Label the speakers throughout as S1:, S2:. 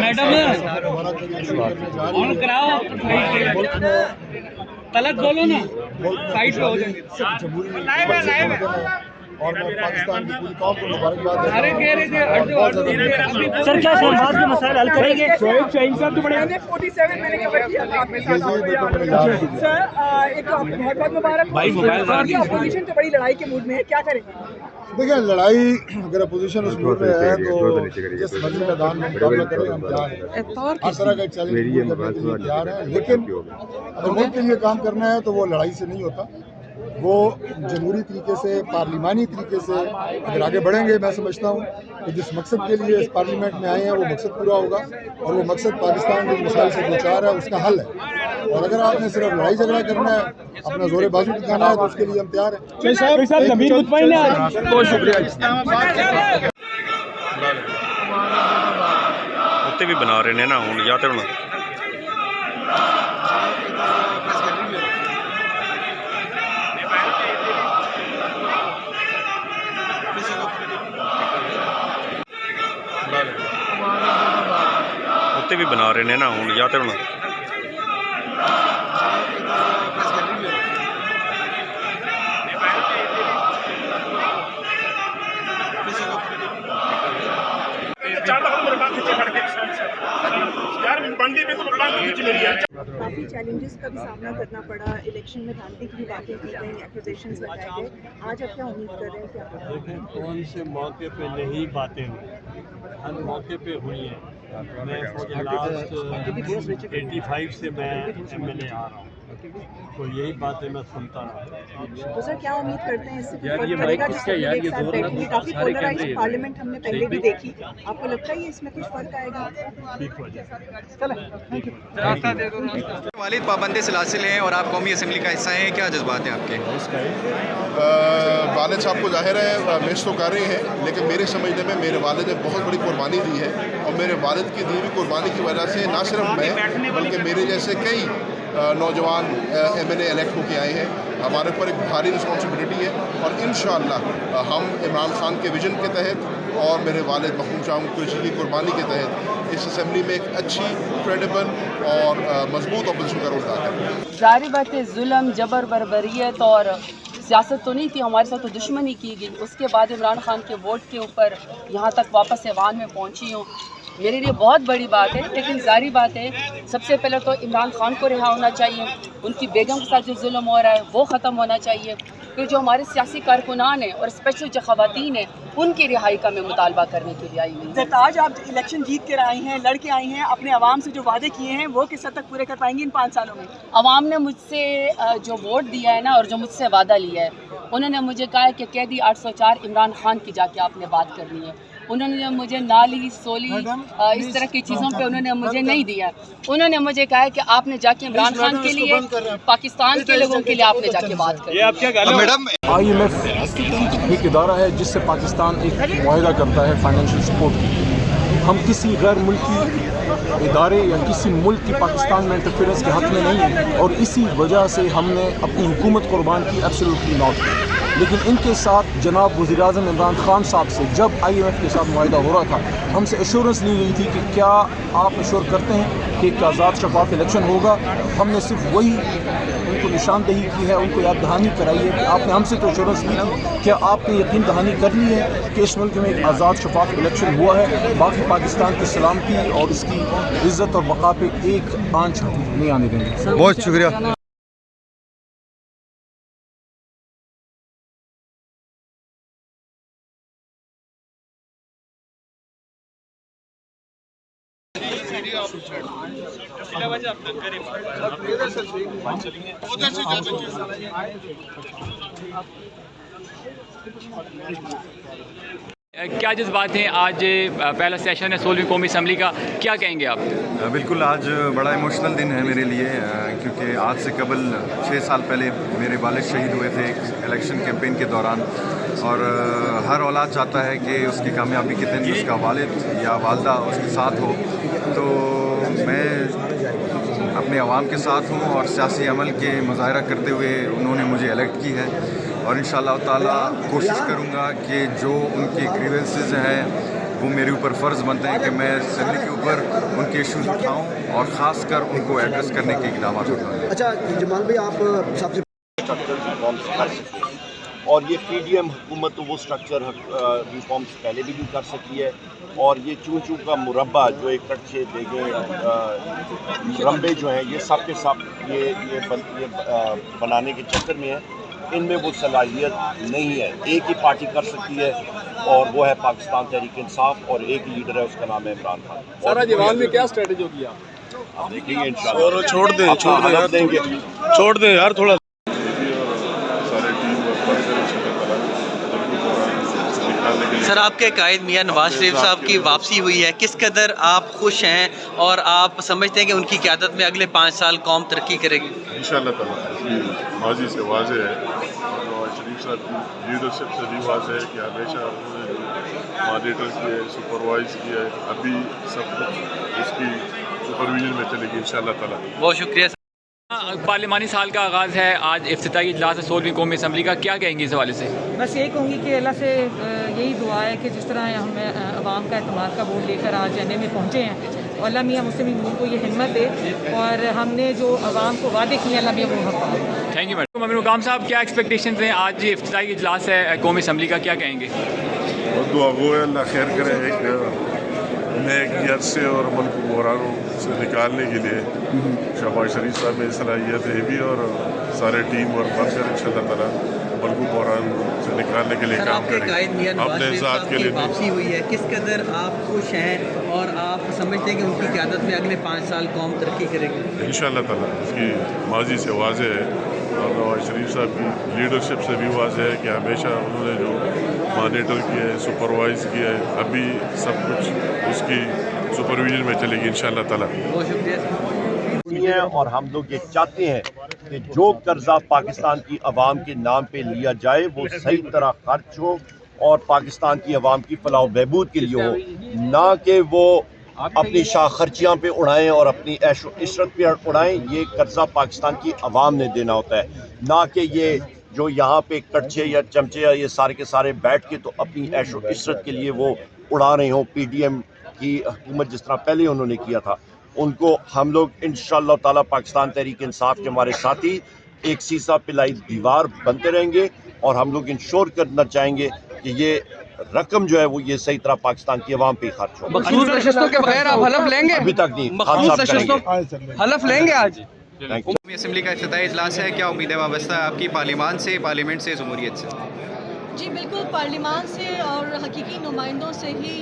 S1: Madam on कराओ, गलत बोलो ना, साइड पे हो जाएंगे।
S2: और मैं पाकिस्तान की पूरी कौम को मुबारकबाद देता
S1: अरे
S2: हूँ।
S1: कह रहे थे
S3: सर क्या शहबाज के मसाइल हल करेंगे?
S1: शोएब शाहीन साहब तो बड़े
S4: 47 मैंने कवर किया था आपके साथ, आपको याद होगा। सर एक बहुत बहुत मुबारक।
S1: भाई मोबाइल
S4: आपकी अपोजिशन तो बड़ी लड़ाई के मूड में है, क्या करेंगे?
S2: देखिए, लड़ाई अगर अपोजिशन उस मूड में है तो जिस मर्जी मैदान में मुकाबला करें हम तैयार हैं। हर तरह का चैलेंज पूरा करने के लिए तैयार हैं, लेकिन अगर मुल्क के लिए काम करना है तो वो लड़ाई से नहीं होता, वो जमहूरी तरीके से, पार्लिमानी तरीके से अगर आगे बढ़ेंगे, मैं समझता हूँ कि जिस मकसद के लिए इस पार्लियामेंट में आए हैं वो मकसद पूरा होगा, और वो मकसद पाकिस्तान के मसाइल से दो चार है, उसका हल है। और अगर आपने सिर्फ लड़ाई झगड़ा करना है, अपना जोरे बाजू दिखाना है, तो उसके लिए हम तैयार हैं।
S1: बहुत शुक्रिया।
S5: उत्ते भी बना रहे ने ना हुण या ते हुण उत्ते भी बना रहे ने ना हुण या ते हुण
S4: काफ़ी चैलेंजेस का भी सामना करना पड़ा, इलेक्शन में धांधली की भी बातें की गई, एक्यूजेशंस लगाए गए। आज आप क्या उम्मीद कर रहे हैं? क्या
S3: देखें, कौन से मौके पे नहीं बातें हुई, हर मौके पे हुई हैं। मैं लास्ट 85 से मैं MLA आ रहा हूँ, तो यही बातें मैं सुनता रहा।
S4: तो सर क्या उम्मीद करते हैं इससे फर्क पड़ेगा? काफ़ी पोलराइज्ड पार्लियामेंट हमने पहले भी देखी, आपको लगता है ये इसमें कुछ फर्क आएगा?
S3: ठीक हो जाए।
S6: वालिद पाबंद सिलासिल हैं और आप कौमी असम्बली का हिस्सा हैं, क्या जज्बात हैं आपके?
S7: वालिद साहब को जाहिर है मिस तो कर रहे हैं, लेकिन मेरे समझने में मेरे वालिद ने बहुत बड़ी कुर्बानी दी है, और मेरे वालिद की दी हुई कुर्बानी की वजह से ना सिर्फ मैं बल्कि मेरे जैसे कई नौजवान MLA इलेक्ट होकर आए हैं। हमारे ऊपर एक भारी रिस्पॉन्सिबिलिटी है, और इंशाअल्लाह हम इमरान खान के विजन के तहत और मेरे वालिद महबूब शाह कुरैशी की कुर्बानी के तहत इस असम्बली में एक अच्छी, क्रेडिबल और मजबूत अपोजिशन का रोल अदा करें।
S8: जारी बात है, जुल्म, जबर, बर्बरियत और सियासत तो नहीं थी, हमारे साथ तो दुश्मनी की गई। उसके बाद इमरान खान के वोट के ऊपर यहाँ तक वापस ऐवान में पहुँची हूँ, मेरे लिए बहुत बड़ी बात है। लेकिन जारी बात है, सबसे पहले तो इमरान खान को रिहा होना चाहिए, उनकी बेगम के साथ जो जुल्म हो रहा है वो ख़त्म होना चाहिए। फिर जो हमारे सियासी कारकुनान हैं और स्पेशल जो ख़वातीन हैं, उनकी रिहाई का मैं मुतालबा करने के लिए आई हुई हूँ।
S4: आज आप इलेक्शन जीत कर आई हैं, लड़ के आई हैं, अपने आवाम से जो वादे किए हैं वो किस हद तक पूरे कर पाएंगी इन 5 सालों में?
S8: आवाम ने मुझसे जो वोट दिया है ना, और जो मुझसे वादा लिया है, उन्होंने मुझे कहा है कि कैदी 804 इमरान खान की जाके आपने बात करनी है। उन्होंने मुझे नाली, सोली, इस तरह की चीज़ों पे उन्होंने मुझे नहीं दिया। उन्होंने मुझे कहा है कि आपने जाके इमरान खान के लिए, पाकिस्तान के लोगों के लिए आपने जाके बात करनी।
S1: ये आप क्या कह रहे हो?
S9: IMF एक इदारा है जिससे पाकिस्तान एक मुआहदा करता है फाइनेंशियल सपोर्ट की। हम किसी गैर मुल्की इदारे या किसी मुल्क की पाकिस्तान में इंटरफेरेंस के हक़ में नहीं हैं, और इसी वजह से हमने अपनी हुकूमत कुर्बान की, एब्सोल्युटली नॉट। लेकिन इनके साथ जनाब वज़ीर-ए-आज़म इमरान खान साहब से जब IMF के साथ मुआहदा हो रहा था, हमसे एश्योरेंस ली गई थी कि क्या आप एश्योर करते हैं कि एक आज़ाद शफाफ इलेक्शन होगा। हमने सिर्फ वही उनको निशानदेही की है, उनको याद दहानी कराई है कि आपने हमसे तो एश्योरेंस ली थी, क्या आपने यकीन दहानी करनी है कि इस मुल्क में एक आज़ाद शफाफ इलेक्शन हुआ है। बाकी पाकिस्तान की सलामती और इसकी इज़्ज़त और बका पे एक आंच नहीं आने देंगे।
S6: बहुत शुक्रिया।
S1: क्या जज्बात हैं? आज पहला सेशन है 16वीं कौमी असम्बली का, क्या कहेंगे आप?
S10: बिल्कुल, आज बड़ा इमोशनल दिन है मेरे लिए, क्योंकि आज से कबल 6 साल पहले मेरे वालिद शहीद हुए थे इलेक्शन कैंपेन के दौरान, और हर औलाद चाहता है कि उसकी कामयाबी के दिन उसका वालिद या वालदा उसके साथ हो। तो मैं अपने अवाम के साथ हूँ और सियासी अमल के मुजाहरा करते हुए उन्होंने मुझे इलेक्ट की है, और इंशाअल्लाह ताला कोशिश करूँगा कि जो उनके ग्रीवेंसेस हैं वो मेरे ऊपर फ़र्ज़ बनते हैं कि मैं असम्बली के ऊपर उनके इश्यूज़ उठाऊँ और ख़ास कर उनको एड्रेस करने के इक़दाम उठाऊँ।
S11: अच्छा जमाल भाई, आप सबसे
S12: रिफॉर्म्स कर सके, और ये पीडीएम हुकूमत तो वो स्ट्रक्चर रिफॉर्म्स पहले भी कर सकी है, और ये चूँ चूँ का मुरब्बा जो एक कच्चे देगे रंबे जो हैं, ये सब के सब ये बनाने के चक्कर में है। इनमें वो सलाहियत नहीं है। एक ही पार्टी कर सकती है और वो है पाकिस्तान तहरीक इंसाफ, और एक ही लीडर है, उसका नाम है इमरान खान।
S9: सारा जवान में क्या स्ट्रेटजी होगी
S12: आप देखेंगे इंशाल्लाह।
S7: छोड़ दें यार थोड़ा।
S13: सर, आपके कायद मियां नवाज शरीफ साहब की वापसी हुई है, किस कदर आप खुश हैं और आप समझते हैं कि उनकी क़यादत में अगले 5 साल कौम तरक्की करेगी?
S7: इंशाअल्लाह ताला इसकी माजी से वाज़ेह है, नवाज शरीफ साहब की लीडरशिप से भी वाज़ेह है कि हमेशा उन्होंने जो मॉनिटर किया है, सुपरवाइज़ किया है, अभी सब कुछ उसकी सुपरविजन में चलेगी इंशाअल्लाह ताला।
S13: बहुत शुक्रिया।
S1: पार्लिमानी साल का आगाज़ है, आज इफ्तिताही इजलास है 16वीं कौमी असम्बली का, क्या कहेंगे इस हवाले से?
S14: बस यही कहूँगी कि अल्लाह से यही दुआ है कि जिस तरह हम आवाम का एतमाद का वोट लेकर आज एनए में पहुँचे हैं, और अल्लाह मियां मुस्लिम लीग को ये हिम्मत दे, और हमने जो आवाम को वादे किए अल्लाह मियां वो हक़ पाए।
S1: Thank you madam. अमीर मुकाम साहब, क्या एक्सपेक्टेशन हैं? आज इफ्तिताही इजलास है कौमी असम्बली का, क्या कहेंगे?
S7: दुआ वो है, अल्लाह खैर करे, नए गियर से और मुल्क को बहरानों से निकालने के लिए शहबाज शरीफ साहब में सलाहियत है भी, और सारे टीम वर्क बनकर इंशाअल्लाह ताला मुल्क को बहरान से निकालने के लिए काम करेंगे। अपने ज़ात के लिए
S13: वापसी हुई है, किस कदर आप खुश हैं और आप समझते हैं कि उनकी क़यादत में अगले 5 साल कौम तरक्की करेगी?
S7: इंशाअल्लाह ताला इसकी माजी से वाज़ेह है, और नवाज शरीफ साहब की लीडरशिप से भी वाज़ेह है कि हमेशा उन्होंने जो मॉनिटर किया है, सुपरवाइज़ किया है, अभी सब कुछ उसकी सुपरविजन में चलेगी इंशाअल्लाह ताला।
S13: बहुत शुक्रिया।
S12: और हम लोग ये चाहते हैं कि जो कर्जा पाकिस्तान की आवाम के नाम पे लिया जाए वो सही तरह खर्च हो और पाकिस्तान की आवाम की फलाह बहबूद के लिए हो, ना कि वो अपनी शाह खर्चियाँ पे उड़ाएं और अपनी ऐशो इशरत पे उड़ाएं। ये कर्जा पाकिस्तान की आवाम ने देना होता है, ना कि ये जो यहाँ पे कच्चे या चमचे या ये सारे के सारे बैठ के तो अपनी ऐशो इशरत के लिए वो उड़ा रहे हों। पीडीएम की हुकूमत जिस तरह पहले उन्होंने किया था, उनको हम लोग इंशाअल्लाह ताला पाकिस्तान तहरीक इंसाफ के हमारे साथी एक सीसा पिलाई दीवार बनते रहेंगे, और हम लोग इंश्योर करना चाहेंगे कि ये रकम जो है वो ये सही तरह पाकिस्तान की आवाम पे खर्च हो।
S13: मखसूस नशस्तों के बगैर आप हलफ लेंगे?
S12: अभी तक नहीं,
S13: हलफ लेंगे आज?
S6: कौमी असम्बली का इफ्तिताही इजलास है, क्या उम्मीदें वाबस्ता है आपकी पार्लियामेंट से, जमहूरियत से?
S15: जी बिल्कुल, पार्लियामान से और हकीकी नुमाइंदों से ही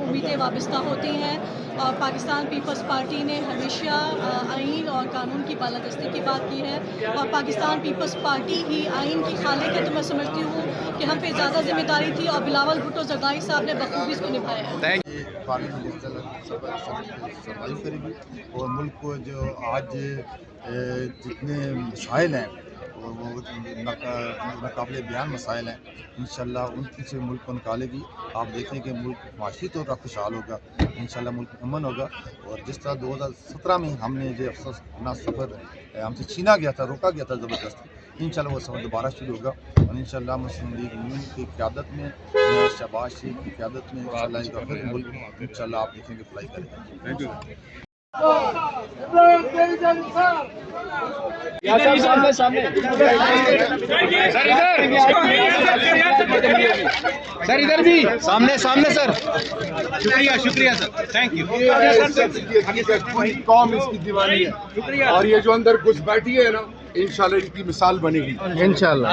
S15: उम्मीदें वाबस्ता होती हैं, और पाकिस्तान पीपल्स पार्टी ने हमेशा आइन और कानून की बालादस्ती की बात की है, और पाकिस्तान पीपल्स पार्टी ही आइन की खालिक है। तो मैं समझती हूँ कि हम पे ज़्यादा जिम्मेदारी थी, और बिलावल भुट्टो जरदारी साहब ने बखूबी इसको निभाया है।
S2: पार्लियामेंट सर्वाइव करेगी, और मुल्क को जो आज जितने मसाइल हैं वो नाकाबिले बयान मसाइल हैं, इंशाअल्लाह उनकी से मुल्क को निकालेगी। आप देखें कि मुल्क माशी तौर पर खुशहाल होगा, इंशाअल्लाह मुल्क अमन होगा। और जिस तरह 2017 में हमने जो अपना सफ़र हमसे छीना गया था, रोका गया था ज़बरदस्ती, इंशाअल्लाह वो सफ़र दोबारा शुरू होगा, और इंशाअल्लाह मुस्लिम लीग नून की क़यादत में, शहबाज शरीफ की क़यादत में इंशाअल्लाह इनका फिर मुल्क इंशाअल्लाह आप देखेंगे फ्लाई करेगा। Thank you.
S13: सर इधर भी सामने सर। शुक्रिया सर, थैंक यू।
S2: पूरी कौम इसकी दीवानी है, और ये जो अंदर कुछ बैठी है ना, इंशाअल्लाह इनकी मिसाल बनेगी इंशाअल्लाह।